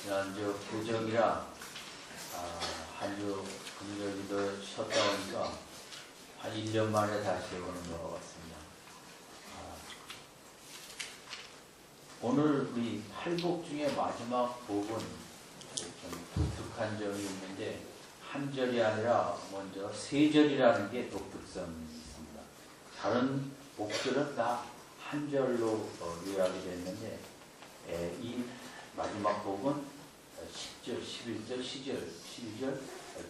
지난주 교정이라 한 주 금요일도 쉬었다 보니까 한 1년 만에 다시 오는 것 같습니다. 오늘 우리 팔복 중에 마지막 복은 좀 독특한 점이 있는데 한 절이 아니라 먼저 세 절이라는 게 독특성이 있습니다. 다른 복들은 다 한 절로 요약이 됐는데 이 마지막 복은 10절, 11절, 10절, 12절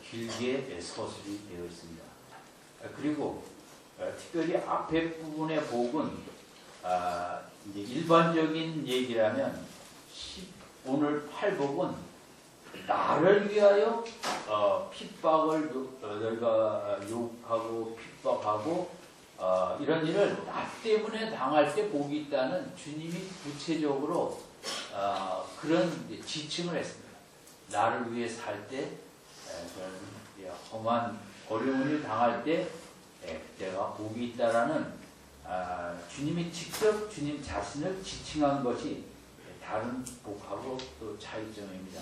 길게 서술이 되어 있습니다. 그리고 특별히 앞에 부분의 복은 이제 일반적인 얘기라면 오늘 8복은 나를 위하여 핍박을 너희가 욕하고 핍박하고 이런 일을 나 때문에 당할 때 복이 있다는 주님이 구체적으로 그런 지칭을 했습니다. 나를 위해 살 때 험한 어려운 일 당할 때 내가 복이 있다라는 주님이 직접 주님 자신을 지칭한 것이 다른 복하고 또 차이점입니다.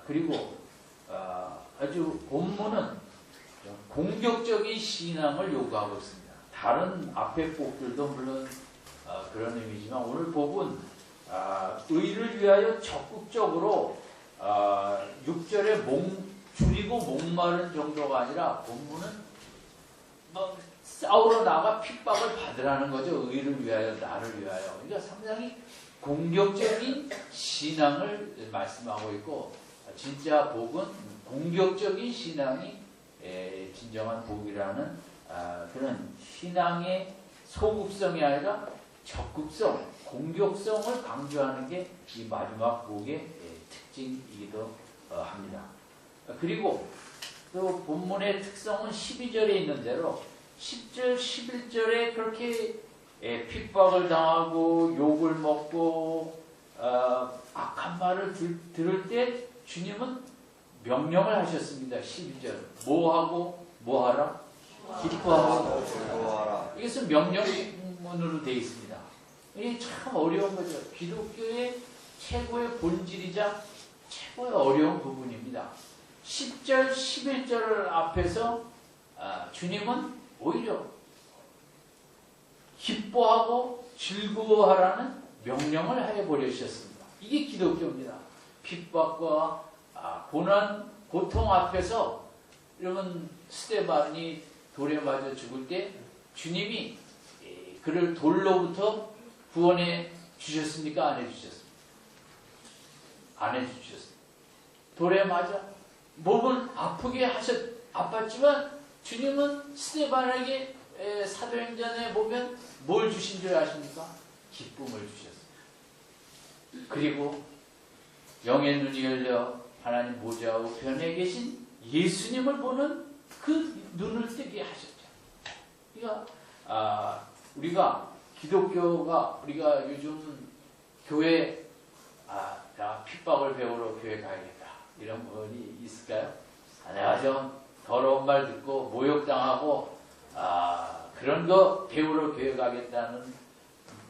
그리고 아주 본문은 공격적인 신앙을 요구하고 있습니다. 다른 앞에 복들도 물론 그런 의미지만 오늘 복은 의를 위하여 적극적으로 6절에 줄이고 목마른 정도가 아니라 본문은 싸우러 나가 핍박을 받으라는 거죠. 의를 위하여, 나를 위하여. 그러니까 상당히 공격적인 신앙을 말씀하고 있고 진짜 복은 공격적인 신앙이 진정한 복이라는 그런 신앙의 소극성이 아니라 적극성, 공격성을 강조하는 게 이 마지막 복의 특징이기도 합니다. 그리고 또 본문의 특성은 12절에 있는 대로 10절, 11절에 그렇게 핍박을 당하고 욕을 먹고 악한 말을 들을 때 주님은 명령을 하셨습니다. 12절 뭐하고 뭐하라? 기뻐하고 즐거워하라. 이것은 명령문으로 되어 있습니다. 이게 참 어려운 거죠. 기독교의 최고의 본질이자 최고의 어려운 부분입니다. 10절, 11절 앞에서 주님은 오히려 기뻐하고 즐거워하라는 명령을 해버리셨습니다. 이게 기독교입니다. 핍박과 고난, 고통 앞에서 여러분 스데반이 돌에 맞아 죽을 때 주님이 그를 돌로부터 구원해 주셨습니까? 안 해주셨습니까? 안 해주셨습니다. 돌에 맞아 몸은 아프게 아팠지만 주님은 스데반에게 사도행전에 보면 뭘 주신 줄 아십니까? 기쁨을 주셨습니다. 그리고 영의 눈이 열려 하나님 보좌 우편에 계신 예수님을 보는 그 눈을 뜨게 하셨죠. 그러니까 우리가 기독교가 우리가 요즘 교회 나 핍박을 배우러 교회 가야겠다 이런 분이 있을까요? 내가 좀 더러운 말 듣고 모욕당하고 그런 거 배우러 교회 가겠다는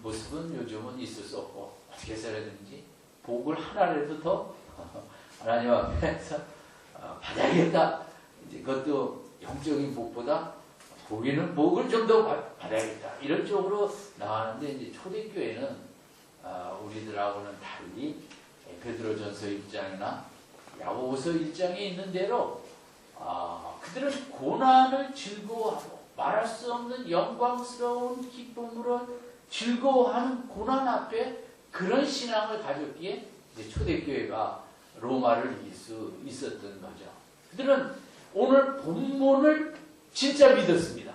모습은 요즘은 있을 수 없고 어떻게 해서라야 되는지 복을 하나라도 더 하나님 앞에서 받아야겠다. 이제 그것도 영적인 복보다 복을 좀 더 받아야겠다. 이런 쪽으로 나가는데 이제 초대교회는 우리들하고는 달리 베드로전서 1장이나 야고보서 1장에 있는 대로 그들은 고난을 즐거워하고 말할 수 없는 영광스러운 기쁨으로 즐거워하는 고난 앞에 그런 신앙을 가졌기에 이제 초대교회가 로마를 이길 수 있었던 거죠. 그들은 오늘 본문을 진짜 믿었습니다.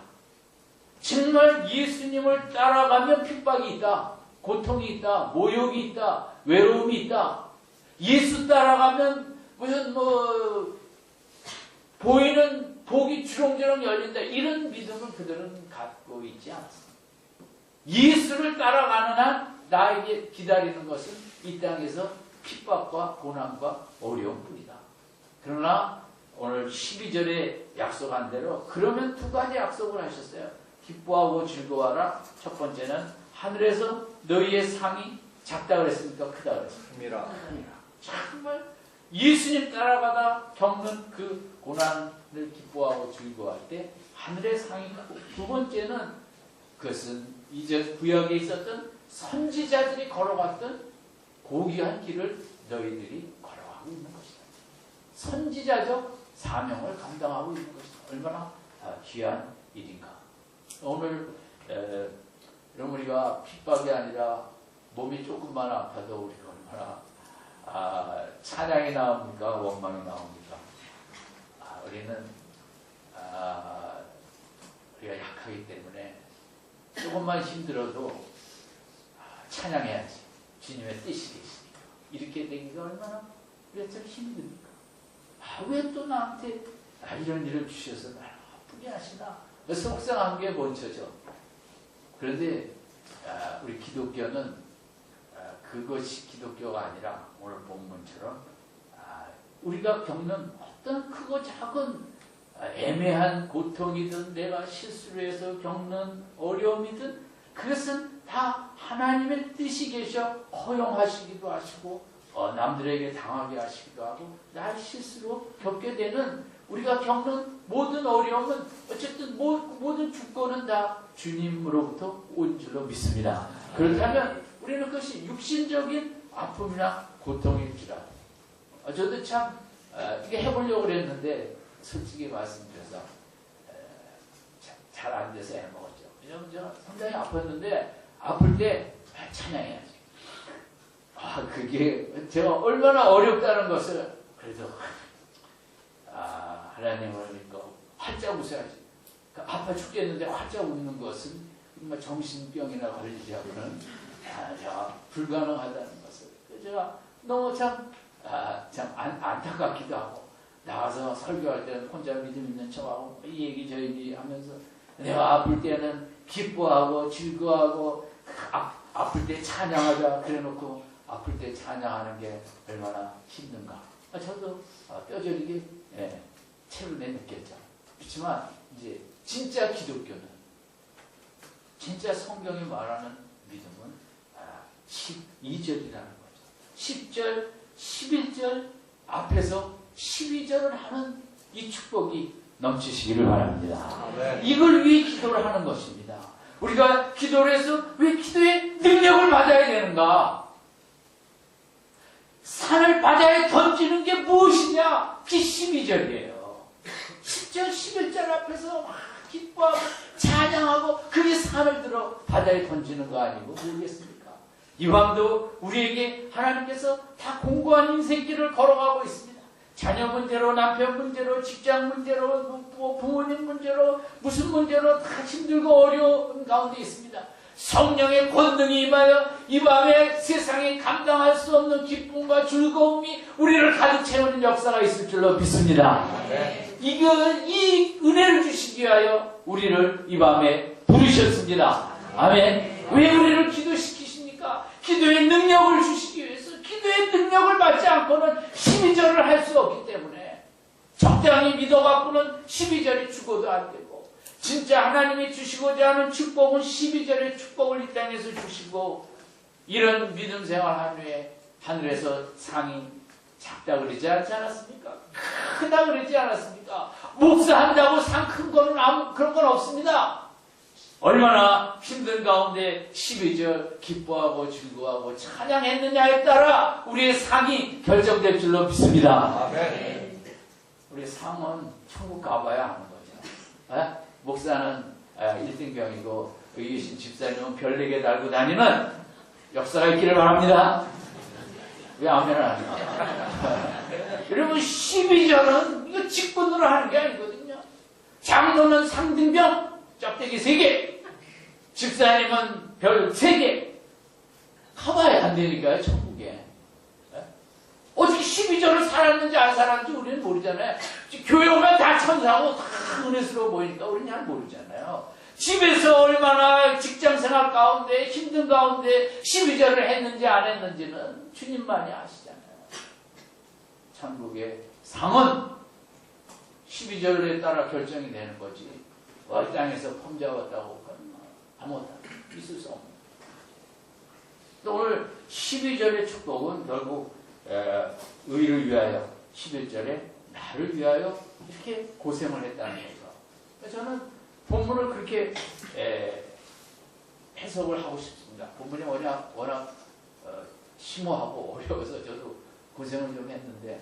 정말 예수님을 따라가면 핍박이 있다, 고통이 있다, 모욕이 있다, 외로움이 있다. 예수 따라가면 무슨 보이는 복이 주렁주렁 열린다. 이런 믿음을 그들은 갖고 있지 않습니다. 예수를 따라가는 한 나에게 기다리는 것은 이 땅에서 핍박과 고난과 어려움뿐이다. 그러나 오늘 12절에 약속한 대로 그러면 두 가지 약속을 하셨어요. 기뻐하고 즐거워하라. 첫 번째는 하늘에서 너희의 상이 작다 그랬습니까? 크다 그랬습니까? 큽니다. 정말 예수님 따라가다 겪는 그 고난을 기뻐하고 즐거워할 때 하늘의 상이 크고, 두 번째는 그것은 이제 구약에 있었던 선지자들이 걸어갔던 고귀한 길을 너희들이 걸어가고 있는 것이다. 선지자적 사명을 감당하고 있는 것이다. 얼마나 귀한 일인가. 오늘 여러분, 우리가 핍박이 아니라 몸이 조금만 아파도 우리가 얼마나 찬양이 나옵니까? 원망이 나옵니까? 우리는 우리가 약하기 때문에 조금만 힘들어도 찬양해야지. 주님의 뜻이 계시니까. 이렇게 되기가 얼마나 우리가 참 힘듭니까? 왜 또 나한테 이런 일을 주셔서 나를 아프게 하시나? 속상한 게 먼저죠. 그런데 우리 기독교는 그것이 기독교가 아니라 오늘 본문처럼 우리가 겪는 어떤 크고 작은 애매한 고통이든 내가 실수를 해서 겪는 어려움이든 그것은 다 하나님의 뜻이 계셔 허용하시기도 하시고 남들에게 당하게 하시기도 하고 나의 실수로 겪게 되는 우리가 겪는 모든 어려움은 어쨌든 모든 주권은 다 주님으로부터 온 줄로 믿습니다. 그렇다면 우리는 그것이 육신적인 아픔이나 고통일지라도 저도 참 이게 해보려고 그랬는데 솔직히 말씀드려서 잘 안 돼서 해먹었죠. 왜냐하면 제가 상당히 아팠는데 아플 때 찬양해야지. 그게 제가 얼마나 어렵다는 것을 그래도 하나님을 믿고 활짝 웃어야지. 아파 죽겠는데 활짝 웃는 것은 정말 정신병이나 걸리지 않고는 제가 불가능하다는 것을 제가 너무 참 안타깝기도 하고 나가서 설교할 때는 혼자 믿음 있는 척하고 이 얘기 저 얘기 하면서 내가 아플 때는 기뻐하고 즐거워하고 아플 때 찬양하자 그래놓고 아플 때 찬양하는 게 얼마나 힘든가. 저도 뼈저리게 최근에 느꼈죠. 그렇지만 이제 진짜 기독교는 진짜 성경이 말하는 믿음은 12절이라는 거죠. 10절, 11절 앞에서 12절을 하는 이 축복이 넘치시기를 바랍니다. 이걸 위해 기도를 하는 것입니다. 우리가 기도를 해서 왜 기도의 능력을 받아야 되는가? 산을 바다에 던지는 게 무엇이냐? 그게 12절이에요. 10절, 11절 앞에서 막 기뻐하고 찬양하고 그게 산을 들어 바다에 던지는 거 아니고 모르겠습니까? 이 밤도 우리에게 하나님께서 다 공고한 인생길을 걸어가고 있습니다. 자녀 문제로, 남편 문제로, 직장 문제로, 부모님 문제로, 무슨 문제로 다 힘들고 어려운 가운데 있습니다. 성령의 권능이 임하여 이 밤에 세상에 감당할 수 없는 기쁨과 즐거움이 우리를 가득 채우는 역사가 있을 줄로 믿습니다. 이 은혜를 주시기 위하여 우리를 이 밤에 부르셨습니다. 아멘. 왜 우리를 기도시키십니까? 기도의 능력을 주시기 위해서. 기도의 능력을 받지 않고는 12절을 할 수 없기 때문에 적당히 믿어갖고는 12절이 죽어도 안 되고 진짜 하나님이 주시고자 하는 축복은 12절의 축복을 이 땅에서 주시고 이런 믿음 생활한 후에 하늘에서 상이 작다 그러지 않지 않았습니까? 크다 그러지 않았습니까? 목사한다고 상 큰 거는 그런 건 없습니다. 얼마나 힘든 가운데 12절 기뻐하고 즐거워하고 찬양했느냐에 따라 우리의 상이 결정될 줄로 믿습니다. 아멘. 우리의 상은 천국 가봐야 하는 거죠. 목사는 1등병이고 여기 계신 집사님은 별 4개 달고 다니는 역사가 있기를 바랍니다. 왜 아멘을 안 해요? 여러분 12절은 이거 직분으로 하는 게 아니거든요. 장로는 3등병 짝대기 3개, 집사님은 별 3개. 가봐야 안 되니까요, 천국에. 어떻게 12절을 살았는지 안 살았는지 우리는 모르잖아요. 교회 오면 다 천사고 다 은혜스러워 보이니까 우리는 잘 모르잖아요. 집에서 얼마나 직장생활 가운데 힘든 가운데 12절을 했는지 안 했는지는 주님만이 아시잖아요. 천국의 상은 12절에 따라 결정이 되는 거지. 이 땅에서 폼 잡았다고 아무것도 있을 수 없는. 또 오늘 12절의 축복은 결국 의를 위하여 11절에 나를 위하여 이렇게 고생을 했다는 거죠. 저는 본문을 그렇게 해석을 하고 싶습니다. 본문이 워낙 심오하고 어려워서 저도 고생을 좀 했는데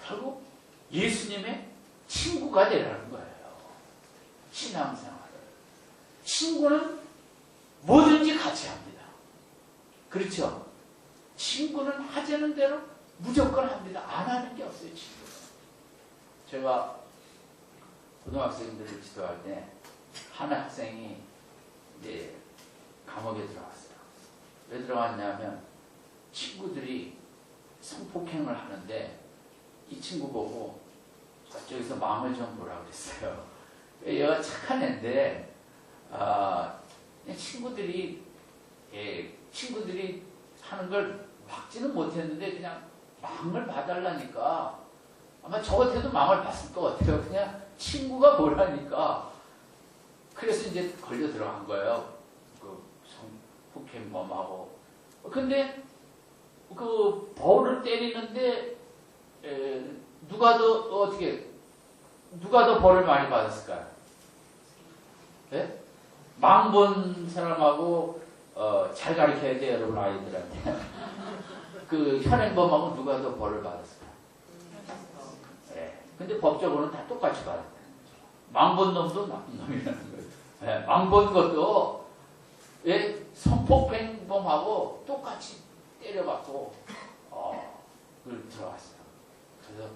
결국 예수님의 친구가 되라는 거예요. 신앙생활을. 친구는 뭐든지 같이 합니다. 그렇죠? 친구는 하자는 대로 무조건 합니다. 안 하는 게 없어요, 친구는. 제가 고등학생들을 지도할 때 한 학생이 이제 감옥에 들어갔어요. 왜 들어갔냐면 친구들이 성폭행을 하는데 이 친구 보고 저쪽에서 마음을 좀 보라고 그랬어요. 얘가 착한 애인데 친구들이 하는 걸 막지는 못했는데 그냥 망을 봐달라니까 아마 저 같아도 망을 봤을 것 같아요. 그냥 친구가 뭐라니까. 그래서 이제 걸려 들어간 거예요. 그 성폭행범하고. 근데 그 벌을 때리는데 누가 더 벌을 많이 받았을까요? 네? 망본 사람하고 잘 가르쳐야 돼요, 여러분 아이들한테. 그 현행범하고 누가 더 벌을 받았을까요? 네. 근데 법적으로는 다 똑같이 받았다는 거죠. 망본 놈도 나쁜 놈이라는 거예요. 네. 망본 것도 성폭행범하고 똑같이 때려받고 그걸 들어갔어요. 그래서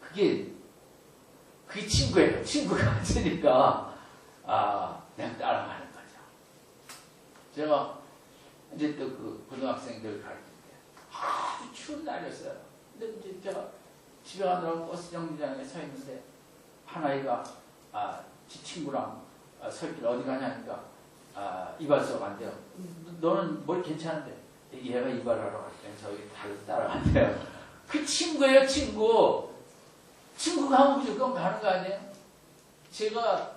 그게 친구예요. 친구가 있으니까 그냥 따라가는 거죠. 제가 이제 또 그 고등학생들 가르칠 때 아주 추운 날이었어요. 근데 이제 제가 집에 가느라고 버스 정류장에 서 있는데 한 아이가 지 친구랑 설길 어디 가냐니까 이발소 간대요. 너는 뭘 괜찮은데? 얘가 이발하러 갈 때 저기 따라간대요. 그 친구예요, 친구. 친구가 하면 무조건 가는 거 아니에요? 제가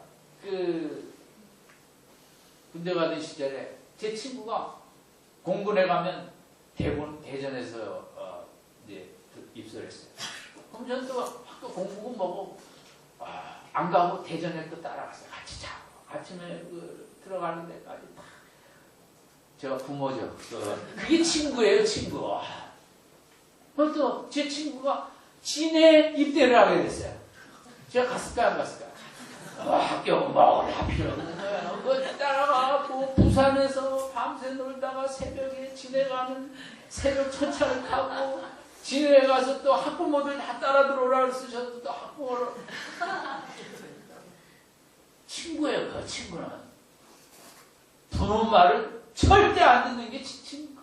군대 가던 시절에 제 친구가 공군에 가면 대전에서 이제 입소했어요. 그럼 저는 또 학교 공부고 뭐고 안 가고 대전에 또 따라갔어요. 같이 자고 아침에 들어가는 데까지 다 제가 부모죠. 그게 친구예요, 친구. 그럼 또 제 친구가 진해 입대를 하게 됐어요. 제가 갔을까 안 갔을까? 학교 먹으라 필요 없는 거야. 그거 따라가고 부산에서 밤새 놀다가 새벽에 진해 가는 새벽 첫차를 타고 진해 가서 또 학부모들 다 따라 들어오라 그래서 저도 또 학부모로 친구예요. 그 친구는 부모 말을 절대 안 듣는 게 친구.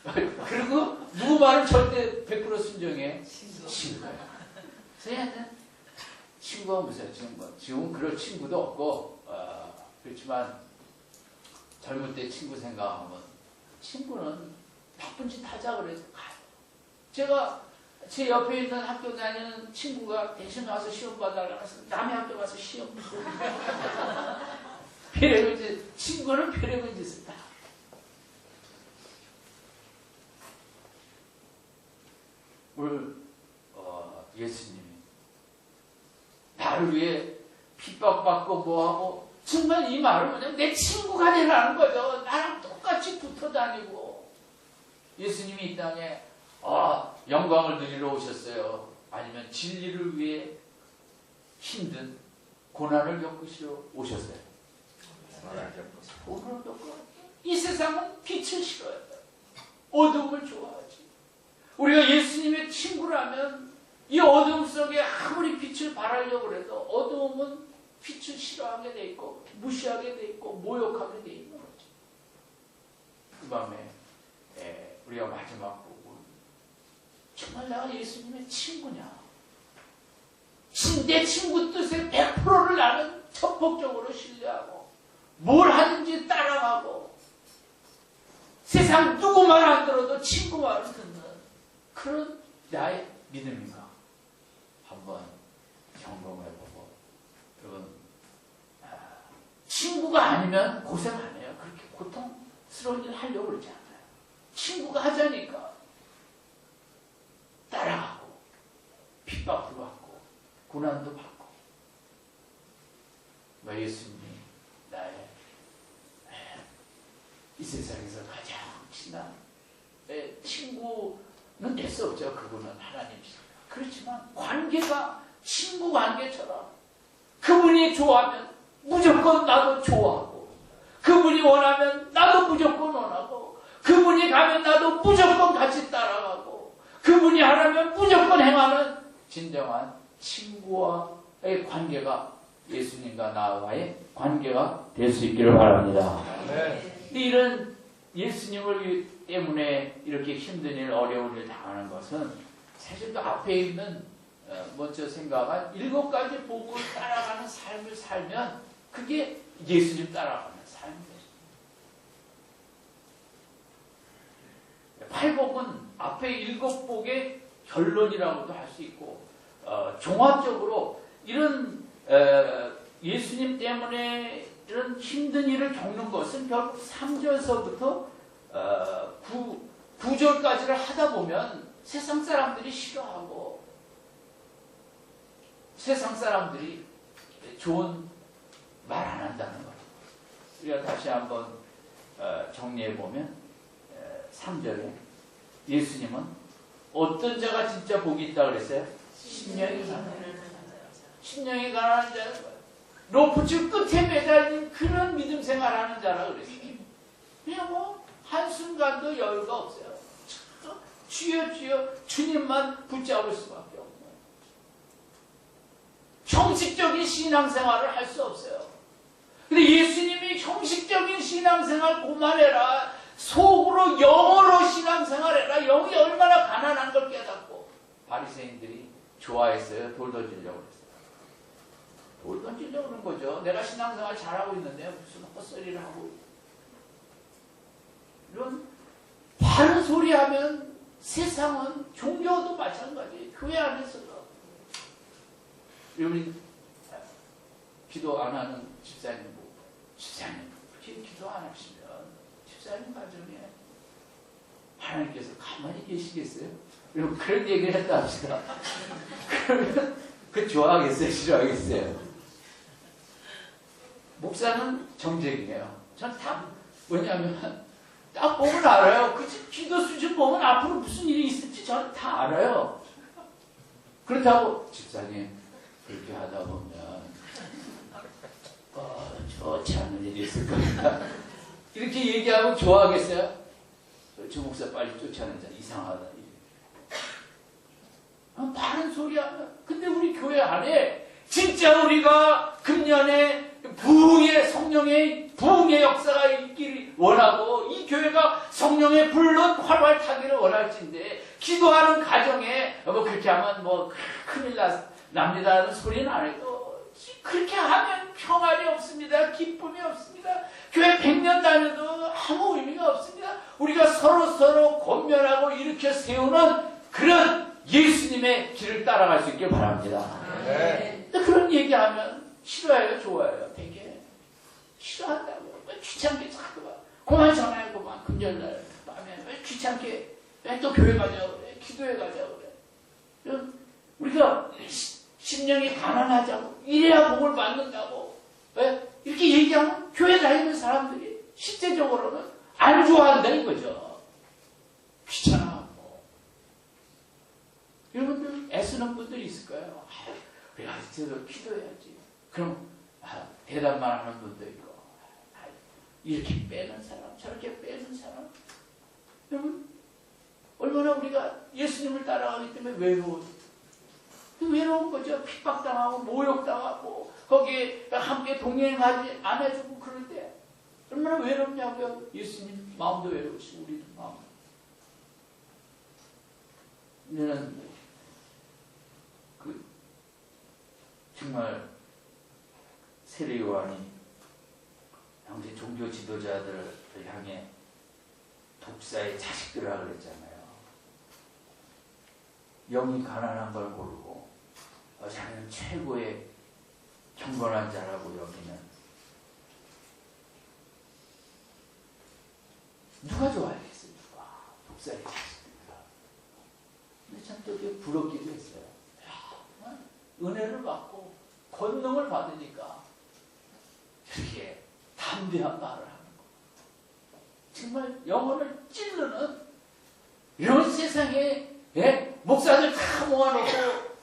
그리고 누구 말은 절대 100% 순종해. 친구예요. 그래서 친구가 무서워요. 지금은 그럴 친구도 없고 그렇지만 젊을 때 친구 생각하면 친구는 바쁜 짓 하자 그래서 가요. 제가 제 옆에 있는 학교 다니는 친구가 대신 와서 시험 봐달라고 해서 남의 학교 가서 시험 보고 별의별 짓, 친구는 별의별 짓을 다. 오늘 예수님이 나를 위해 핍박받고 뭐하고 정말 이 말을 뭐냐면 내 친구가 되라는 거죠. 나랑 똑같이 붙어 다니고 예수님이 이 땅에 영광을 누리러 오셨어요. 아니면 진리를 위해 힘든 고난을 겪으시러 오셨어요. 고난을 겪고 이 세상은 빛을 싫어해요. 어둠을 좋아하지. 우리가 예수님의 친구라면 이 어둠 속에 아무리 빛을 발하려고 해도 어둠은 빛을 싫어하게 돼 있고 무시하게 돼 있고 모욕하게 돼 있는 거죠. 그 밤에 우리가 마지막 보고 정말 내가 예수님의 친구냐? 내 친구 뜻에 100%를 나는 전폭적으로 신뢰하고 뭘 하든지 따라가고 세상 누구 말 안 들어도 친구 말을 듣는 그런 나의 믿음인가? 한번 점검해보고 여러분 친구가 아니면 고생 안 해요. 그렇게 고통스러운 일 하려고 그러지 않아요. 친구가 하자니까 따라가고 핍박도 받고 고난도 받고 예수님이 나의 이 세상에서 가장 친한 친구는 될 수 없죠. 그분은 하나님이시니까. 그렇지만 관계가 친구 관계처럼 그분이 좋아하면 무조건 나도 좋아하고 그분이 원하면 나도 무조건 원하고 그분이 가면 나도 무조건 같이 따라가고 그분이 하라면 무조건 행하는 진정한 친구와의 관계가 예수님과 나와의 관계가 될 수 있기를 바랍니다. 네. 이런 예수님을 때문에 이렇게 힘든 일, 어려운 일 당하는 것은 사실 그 앞에 있는 먼저 생각한 7가지 복을 따라가는 삶을 살면 그게 예수님 따라가는 삶이에요. 팔복은 앞에 7복의 결론이라고도 할 수 있고 종합적으로 이런 예수님 때문에 이런 힘든 일을 겪는 것은 결국 3절서부터 9절까지를 하다 보면 세상 사람들이 싫어하고 세상 사람들이 좋은 말 안 한다는 거예요. 우리가 다시 한번 정리해 보면 3절에 예수님은 어떤 자가 진짜 복이 있다고 그랬어요? 심령이 가난한 자는 거예요. 로프줄 끝에 매달린 그런 믿음 생활하는 자라 그랬어요. 그냥 뭐 한순간도 여유가 없어요. 주여 주여 주님만 붙잡을 수밖에 없는 형식적인 신앙생활을 할 수 없어요. 근데 예수님이 형식적인 신앙생활 그만해라. 속으로 영어로 신앙생활해라. 영이 얼마나 가난한 걸 깨닫고 바리새인들이 좋아했어요. 돌 던지려고 했어요. 돌 던지려고 그런 거죠. 내가 신앙생활 잘하고 있는데 무슨 헛소리를 하고 이런 바른 소리 하면 세상은 종교도 마찬가지. 교회 안에서도 여러분 기도 안 하는 집사님 집사님 기도 안 하시면 집사님 가정에 하나님께서 가만히 계시겠어요? 여러분 그런 얘기를 했다 합시다. 그러면 그 좋아하겠어요? 싫어하겠어요? 목사는 정직이에요. 전 다 뭐냐면 딱 보면 알아요. 그 기도 수준 보면 앞으로 무슨 일이 있을지 저는 다 알아요. 그렇다고 집사님 그렇게 하다 보면 좋지 않은 일이 있을 겁니다. 이렇게 얘기하면 좋아하겠어요? 저 목사 빨리 쫓아내자. 이상하다. 바른 소리 하면. 근데 우리 교회 안에 진짜 우리가 금년에 부흥의 성령의 부흥의 역사가 있기를 원하고 이 교회가 성령의 불로 활활 타기를 원할진데 기도하는 가정에 뭐 그렇게 하면 뭐 큰일 납니다라는 소리는 안 해도 그렇게 하면 평안이 없습니다. 기쁨이 없습니다. 교회 100년 다녀도 아무 의미가 없습니다. 우리가 서로 권면하고 일으켜 세우는 그런 예수님의 길을 따라갈 수 있길 바랍니다. 네. 그런 얘기하면 싫어해요? 좋아해요? 되게 싫어한다고. 왜 귀찮게 자꾸 봐. 그만 전화해 그만. 금전날 밤에 왜 귀찮게 왜 또 교회 가자고 그래. 기도해 가자고 그래. 우리가 심령이 가난하자고 이래야 복을 받는다고 왜? 이렇게 얘기하면 교회 다니는 사람들이 실제적으로는 안 좋아한다 이거죠. 귀찮아하고 여러분들 애쓰는 분들이 있을 거예요. 우리가 제대로 기도해야지. 그럼 대답만 하는 분도 있고 이렇게 빼는 사람 저렇게 빼는 사람 여러분 얼마나 우리가 예수님을 따라가기 때문에 외로운 거죠. 핍박당하고 모욕당하고 거기에 함께 동행하지 안 해주고 그럴 때 얼마나 외롭냐고요. 예수님 마음도 외로우시고 우리도 마음. 우리는 정말 세례 요한이 당시 종교 지도자들을 향해 독사의 자식들이라 그랬잖아요. 영이 가난한 걸 모르고 자기는 최고의 경건한 자라고 여기는 누가 좋아하겠어요? 누가? 집사의 자식들이다. 근데 참 또 되게 부럽기도 했어요. 야, 은혜를 받고 권능을 받으니까 이렇게 담대한 말을 하는 거. 정말 영혼을 찔르는 이런 세상에 목사들 다 모아놓고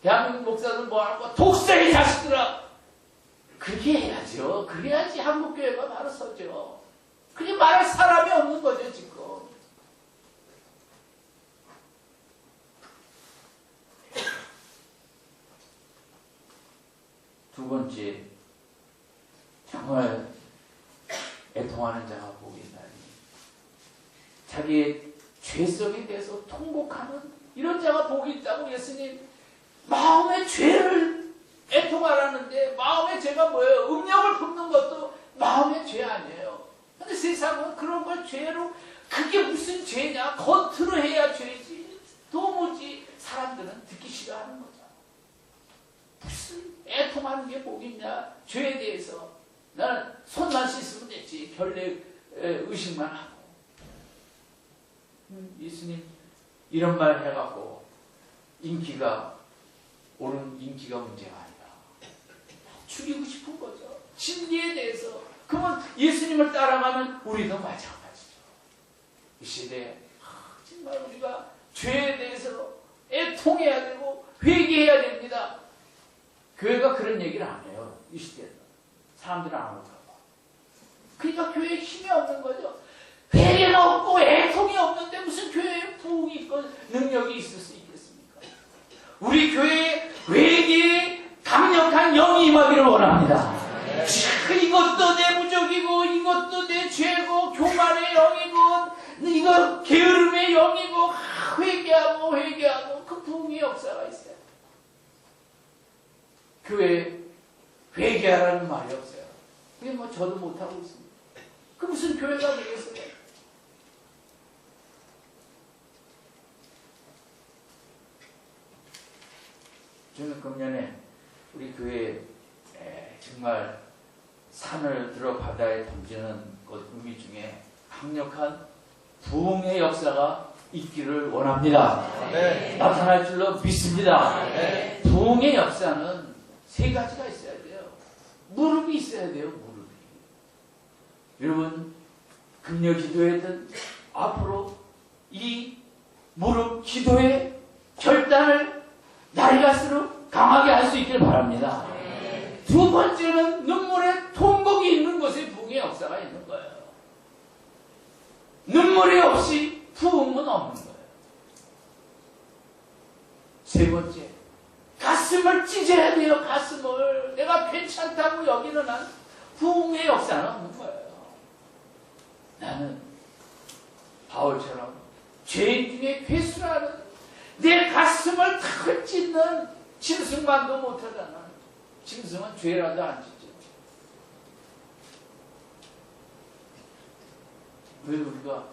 대한민국 목사들 모아놓고 독사의 자식들아 그렇게 해야죠. 그래야지 한국교회가 바로 서죠. 그게 말할 사람이 없는 거죠 지금. 두 번째, 정말 애통하는 자가 복이 있나니 자기의 죄성에 대해서 통곡하는 이런 자가 복이 있다고 예수님 마음의 죄를 애통하라는데 마음의 죄가 뭐예요? 음욕을 품는 것도 마음의 죄 아니에요. 근데 세상은 그런 걸 죄로 그게 무슨 죄냐? 겉으로 해야 죄지. 도무지 사람들은 듣기 싫어하는 거죠. 무슨 애통하는 게 복이냐? 죄에 대해서 나는 손만 씻으면 됐지. 별내 의식만 하고. 예수님 이런 말 해갖고 인기가 옳은 인기가 문제가 아니라 죽이고 싶은 거죠. 진리에 대해서. 그러면 예수님을 따라가면 우리도 마찬가지죠. 이 시대에 정말 우리가 죄에 대해서 애통해야 되고 회개해야 됩니다. 교회가 그런 얘기를 안 해요. 이 시대는. 사람들은 안 올까 봐. 그러니까 교회에 힘이 없는 거죠. 회개가 없고 애통이 없는데 무슨 교회에 부흥이 있고 능력이 있을 수 있겠습니까? 우리 교회에 회개에 강력한 영이 임하기를 원합니다. 이것도 내 부족이고 이것도 내 죄고 교만의 영이고 이거 게으름의 영이고 회개하고 그 부흥의 역사가 있어요. 교회에 회개하라는 말이 없어요. 그게 뭐 저도 못하고 있습니다. 그 무슨 교회가 되겠어요? 저는 금년에 우리 교회에 정말 산을 들어 바다에 던지는 것 의미 중에 강력한 부흥의 역사가 있기를 원합니다. 네. 나타날 줄로 믿습니다. 네. 부흥의 역사는 세 가지가 있어야 돼요. 무릎이 있어야 돼요. 무릎이. 여러분 금요 기도회든 앞으로 이 무릎 기도의 결단을 날이 갈수록 강하게 할 수 있기를 바랍니다. 두 번째는 눈물에 통곡이 있는 곳에 부흥의 역사가 있는 거예요. 눈물이 없이 부흥은 없는 거예요. 세 번째, 가슴을 찢어야 돼요. 가슴을. 내가 괜찮다고 여기는 한 부흥의 역사는 없는 거예요. 나는 바울처럼 죄인 중에 괴수라는 내 가슴을 탁 찢는 짐승만도 못하잖아. 짐승은 죄라도 안 찢죠. 왜 우리가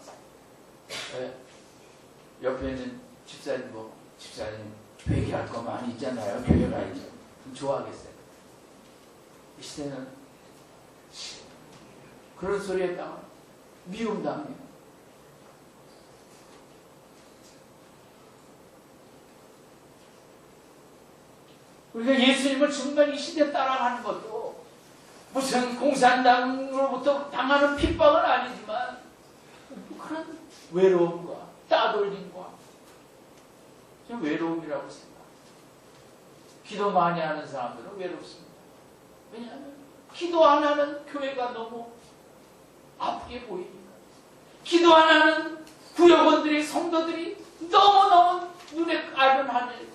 옆에 있는 집사님 집사님 회개할 거 많이 있잖아요. 교회 가야죠. 좋아하겠어요. 이 시대는 그런 소리에 따라 미움당해요. 우리가 예수님을 정말 이 시대에 따라가는 것도 무슨 공산당으로부터 당하는 핍박은 아니지만 그런 외로움과 따돌림과 외로움이라고 생각합니다. 기도 많이 하는 사람들은 외롭습니다. 왜냐하면 기도 안 하는 교회가 너무 아프게 보이니까. 기도 안 하는 구역원들의 성도들이 너무너무 눈에 아련하니까.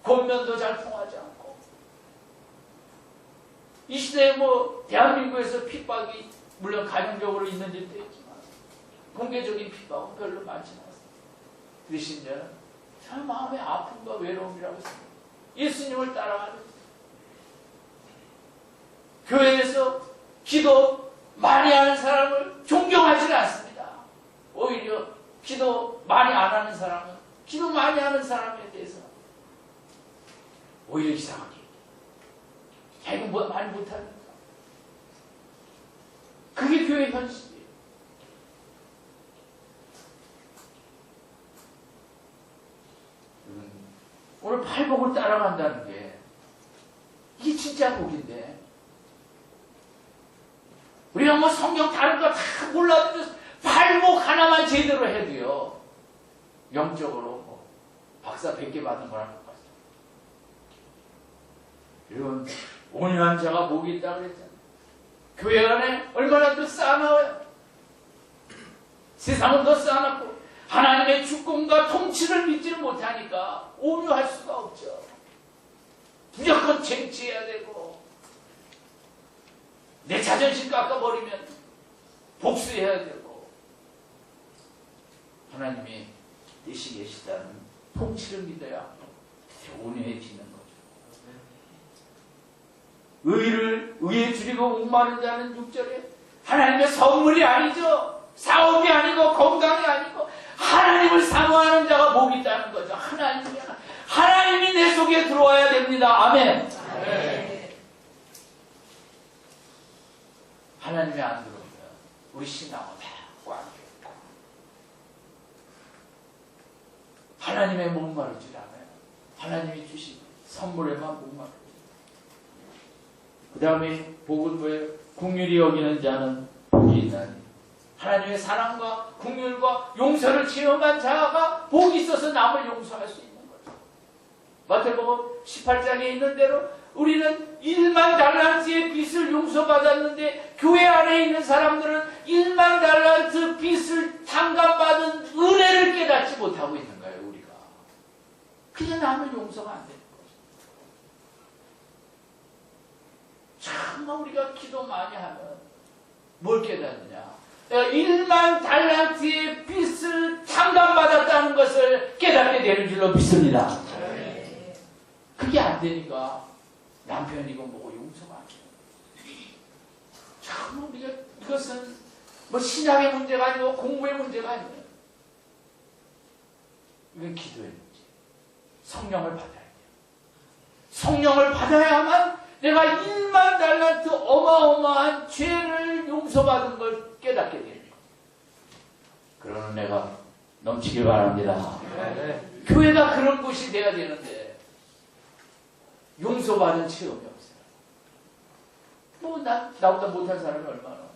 권면도 잘 통하지 않고. 이 시대에 대한민국에서 핍박이 물론 가정적으로 있는 일도 있지만 공개적인 핍박은 별로 많지 않습니다. 그러신 자는 참 마음의 아픔과 외로움이라고 생각합니다. 예수님을 따라가는 교회에서 기도 많이 하는 사람을 존경하지 않습니다. 오히려 기도 많이 안 하는 사람은 기도 많이 하는 사람에 대해서 오히려 이상하게 자기가 많이 못하니까. 그게 교회 현실이에요. 오늘 팔복을 따라간다는 게 이게 진짜 복인데 우리가 뭐 성경 다른 거 다 몰라도 팔복 하나만 제대로 해도요 영적으로 뭐 박사 100개 받는 거랑 똑같아요. 여러분 온유한 자가 복이 있다고 그랬잖아요. 교회 안에 얼마나 더 쌓아놔요. 세상은 더 쌓아놨고 하나님의 주권과 통치를 믿지를 못하니까 온유할 수가 없죠. 무조건 쟁취해야 되고 내 자존심 깎아버리면 복수해야 되고 하나님이 뜻이 계시다는 통치를 믿어야 온유해지는 거죠. 의에 줄이고 목마른 자는 6절에 하나님의 선물이 아니죠. 사업이 아니고 건강이 아니고 하나님을 사모하는 자가 복이 있다는 거죠. 하나님이 내 속에 들어와야 됩니다. 아멘. 네. 하나님이 안 들어오면 우리 신앙은 다 꽉. 하나님의 목마르질 않아요. 하나님이 주신 선물에만 목마르죠. 그 다음에 복은 뭐예요? 긍휼히 여기는 자는 복이 있나니. 하나님의 사랑과 긍휼과 용서를 체험한 자가 복이 있어서 남을 용서할 수 있는 거죠. 마태복음 18장에 있는 대로 우리는 1만 달란트의 빚을 용서받았는데 교회 안에 있는 사람들은 1만 달란트 빚을 탕감받은 은혜를 깨닫지 못하고 있는 거예요. 우리가 그냥 남을 용서가 안 되는 거죠. 정말 우리가 기도 많이 하면 뭘 깨닫느냐? 내가 1만 달란트의 빚을 탕감받았다는 것을 깨닫게 되는 줄로 믿습니다. 그게 안 되니까 남편이고 뭐고 용서가 안 돼요. 참 우리가 이것은 뭐 신앙의 문제가 아니고 공부의 문제가 아니에요. 이건 기도의 문제. 성령을 받아야 돼요. 성령을 받아야만 내가 1만 달란트 어마어마한 죄를 용서받은 걸 깨닫게 되는 거예요. 그러는 내가 넘치길 바랍니다. 네. 교회가 그런 곳이 돼야 되는데 용서받은 체험이 없어요. 뭐 나보다 못한 사람이 얼마나 많은데.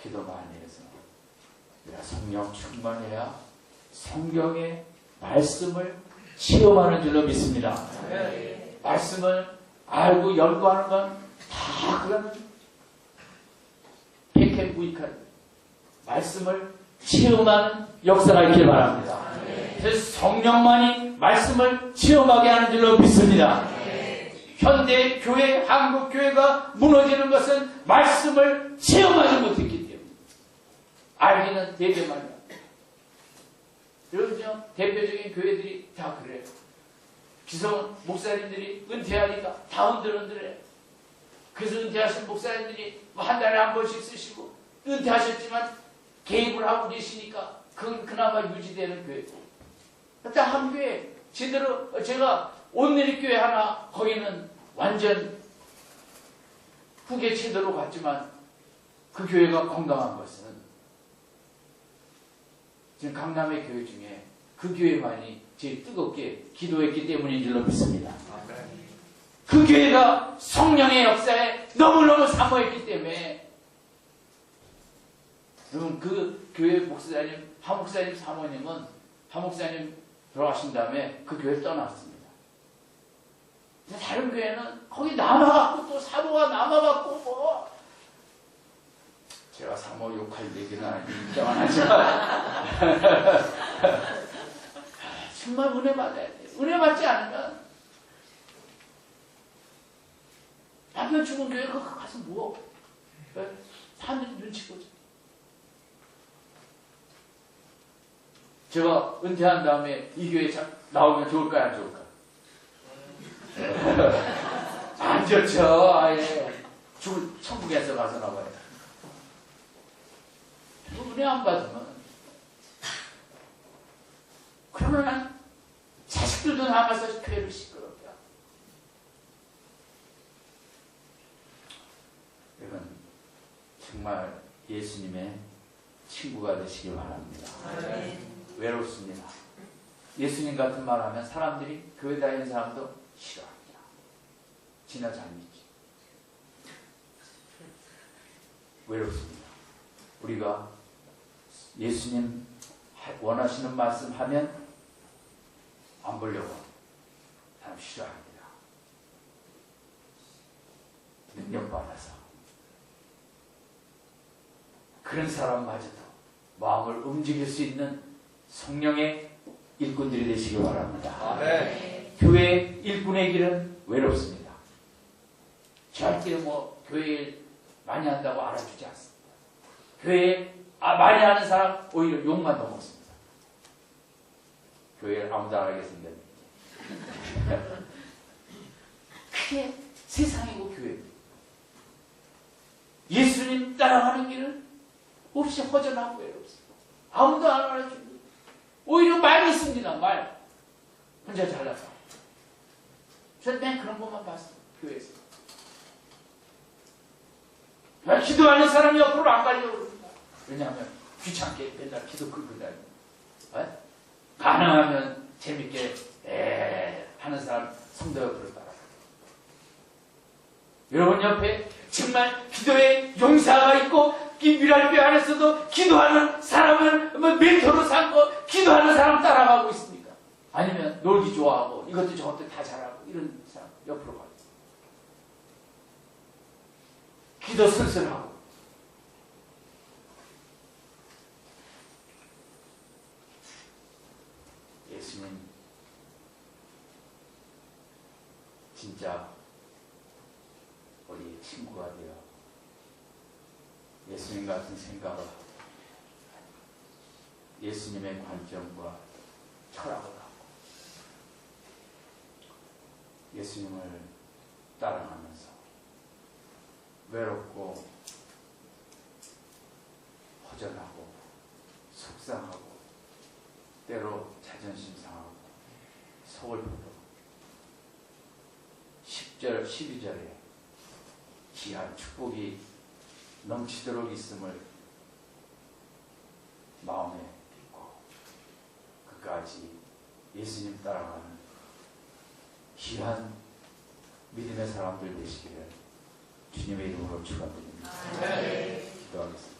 기도 많이 해서 내가 성령 충만해야 성경의 말씀을 체험하는 줄로 믿습니다. 네. 말씀을 알고 연구하는 건 다 그런 백해무익한 말씀을 체험하는 역사가 있길 바랍니다. 네. 그래서 성령만이 말씀을 체험하게 하는 줄로 믿습니다. 네. 현대 교회, 한국 교회가 무너지는 것은 말씀을 체험하지 못했기 때문에 알기는 대개만이야. 여러분요, 대표적인 교회들이 다 그래요. 기성 목사님들이 은퇴하니까 다 흔들흔들해. 그래서 은퇴하신 목사님들이 한 달에 한 번씩 쓰시고 은퇴하셨지만 개입을 하고 계시니까 그건 그나마 유지되는 교회고. 딱 한 교회 제대로 제가 온누리 교회 하나 거기는 완전 후계 체제로 갔지만 그 교회가 건강한 것은 지금 강남의 교회 중에 그 교회만이 제일 뜨겁게 기도했기 때문인 줄로 믿습니다. 그 교회가 성령의 역사에 너무너무 사모했기 때문에 여러분 그 교회 목사님, 한 목사님 사모님은 한 목사님 돌아가신 다음에 그 교회 떠났습니다. 근데 다른 교회는 거기 남아갖고 또 사모가 남아갖고 뭐 제가 사모 욕할 얘기는 인정은 하지만 정말 은혜 받아야 돼. 은혜 받지 않으면 남편 죽은 교회 그 가서 뭐 사람들이 눈치 보죠. 제가 은퇴한 다음에 이 교회 나오면 좋을까요? 안 좋을까요? 안 좋죠. 아예 죽을 천국에서 가서 나와요. 은혜 안 받으면 그러면 난 자식들도 남아서 교회를 시끄럽게 하고. 여러분 정말 예수님의 친구가 되시길 바랍니다. 아멘. 외롭습니다. 예수님 같은 말 하면 사람들이 교회 다니는 사람도 싫어합니다. 지나 잘 믿지. 외롭습니다. 우리가 예수님 원하시는 말씀 하면 안 보려고 사람 싫어합니다. 능력받아서. 그런 사람마저도 마음을 움직일 수 있는 성령의 일꾼들이 되시길 바랍니다. 아멘. 교회 일꾼의 길은 외롭습니다. 절대 교회 일 많이 한다고 알아주지 않습니다. 교회 많이 하는 사람 오히려 욕만 더 먹습니다. 교회를 아무도 안 하게 생겼는데. 그게 세상이고 교회입니다. 예수님 따라가는 길은 없이 허전하고 외롭습니다. 아무도 안 알아줍니다. 오히려 말이 있습니다. 말. 혼자 잘나서. 저는 맨 그런 것만 봤어요. 교회에서. 기도하는 사람이 옆으로 안 가려고 그럽니다. 왜냐하면 귀찮게 맨날 기도 긁고 다니고. 가능하면 재밌게 하는 사람 성도 옆으로 따라가요. 여러분 옆에 정말 기도에 용사가 있고 이 미랄교회 안에서도 기도하는 사람을 멘토로 삼고 기도하는 사람 따라가고 있습니까? 아니면 놀기 좋아하고 이것도 저것도 다 잘하고 이런 사람 옆으로 가요. 기도 슬슬하고 예수님 진짜 우리 친구가 되어 예수님 같은 생각을 하고 예수님의 관점과 철학을 하고 예수님을 따라가면서 외롭고 허전하고 속상하고 때로 자존심 상하고 서글프고 10절, 12절에 귀한 축복이 넘치도록 있음을 마음에 빚고 끝까지 예수님 따라가는 귀한 믿음의 사람들 되시기를 주님의 이름으로 축원드립니다. 기도하겠습니다.